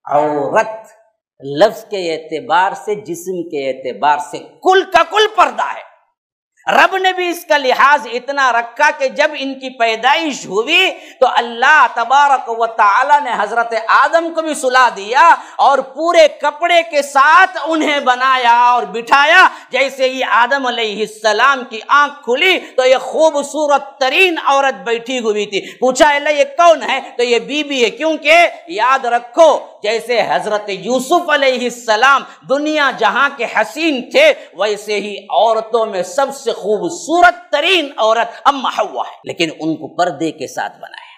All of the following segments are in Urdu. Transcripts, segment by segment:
عورت لفظ کے اعتبار سے، جسم کے اعتبار سے کل کا کل پردہ ہے۔ رب نے بھی اس کا لحاظ اتنا رکھا کہ جب ان کی پیدائش ہوئی تو اللہ تبارک و تعالی نے حضرت آدم کو بھی سلا دیا اور پورے کپڑے کے ساتھ انہیں بنایا اور بٹھایا۔ جیسے ہی آدم علیہ السلام کی آنکھ کھلی تو یہ خوبصورت ترین عورت بیٹھی ہوئی تھی۔ پوچھا اللہ یہ کون ہے؟ تو یہ بی بی ہے، کیونکہ یاد رکھو جیسے حضرت یوسف علیہ السلام دنیا جہاں کے حسین تھے، ویسے ہی عورتوں میں سب سے خوبصورت ترین عورت اما حوا ہے، لیکن ان کو پردے کے ساتھ بنایا،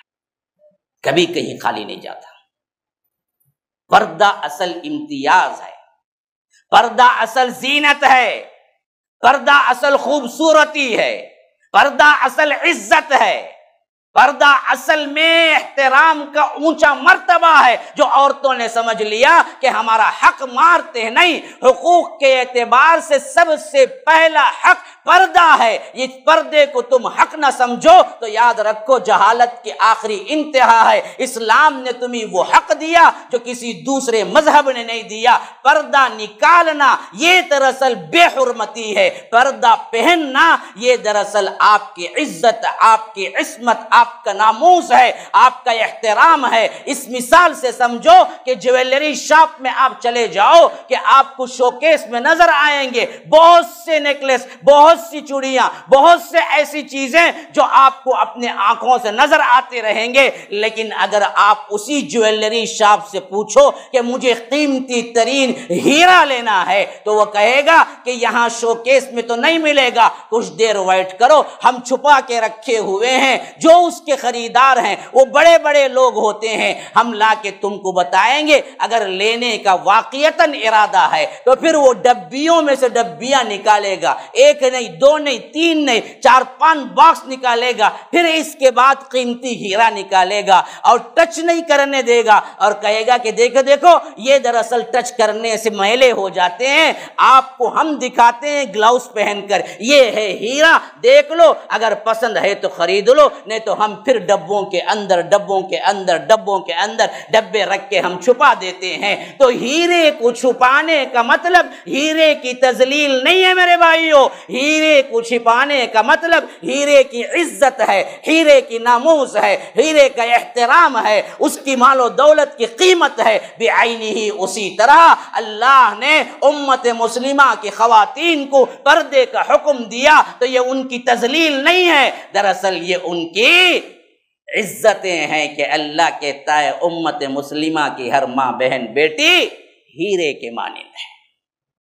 کبھی کہیں خالی نہیں جاتا۔ پردہ اصل امتیاز ہے، پردہ اصل زینت ہے، پردہ اصل خوبصورتی ہے، پردہ اصل عزت ہے، پردہ اصل میں احترام کا اونچا مرتبہ ہے، جو عورتوں نے سمجھ لیا کہ ہمارا حق مارتے نہیں، حقوق کے اعتبار سے سب سے پہلا حق پردہ ہے۔ یہ پردے کو تم حق نہ سمجھو تو یاد رکھو جہالت کی آخری انتہا ہے۔ اسلام نے تمہیں وہ حق دیا جو کسی دوسرے مذہب نے نہیں دیا۔ پردہ نکالنا یہ دراصل بے حرمتی ہے، پردہ پہننا یہ دراصل آپ کی عزت، آپ کی عصمت، آپ کا ناموس ہے، آپ کا احترام ہے۔ اس مثال سے سمجھو کہ جویلری شاپ میں آپ چلے جاؤ کہ آپ کو شوکیس میں نظر آئیں گے بہت سے نیکلیس، بہت سی چوڑیاں، بہت سے ایسی چیزیں جو آپ کو اپنے آنکھوں سے نظر آتے رہیں گے، لیکن اگر آپ اسی جویلری شاپ سے پوچھو کہ مجھے قیمتی ترین ہیرا لینا ہے تو وہ کہے گا کہ یہاں شوکیس میں تو نہیں ملے گا، کچھ دیر ویٹ کرو، ہم چھپا کے رکھے ہوئے ہیں، جو اس کے خریدار ہیں وہ بڑے بڑے لوگ ہوتے ہیں، ہم لا کے تم کو بتائیں گے۔ اگر لینے کا واقعتاً ارادہ ہے تو پھر وہ ڈبیوں میں سے ڈبیاں نکالے گا، ایک نہیں، دو نہیں، تین نہیں، 4-5 باکس نکالے گا، پھر اس کے بعد قیمتی ہیرا نکالے گا اور ٹچ نہیں کرنے دے گا اور کہے گا کہ دیکھو دیکھو یہ دراصل ٹچ کرنے سے میلے ہو جاتے ہیں، آپ کو ہم دکھاتے ہیں گلاؤز پہن کر، یہ ہے ہیرا، دیکھ لو، اگر پسند ہے تو خرید لو، نہیں تو ہم پھر ڈبوں کے اندر ڈبے رکھ کے ہم چھپا دیتے ہیں۔ تو ہیرے کو چھپانے کا مطلب ہیرے کی تذلیل نہیں ہے میرے بھائیو، ہیرے کو چھپانے کا مطلب ہیرے کی عزت ہے، ہیرے کی ناموس ہے، ہیرے کا احترام ہے، اس کی مال و دولت کی قیمت ہے۔ بعینہ اسی طرح اللہ نے امت مسلمہ کی خواتین کو پردے کا حکم دیا تو یہ ان کی تذلیل نہیں ہے، دراصل یہ ان کی عزتیں ہیں کہ اللہ کہتا ہے امت مسلمہ کی ہر ماں بہن بیٹی ہیرے کے مانند ہے۔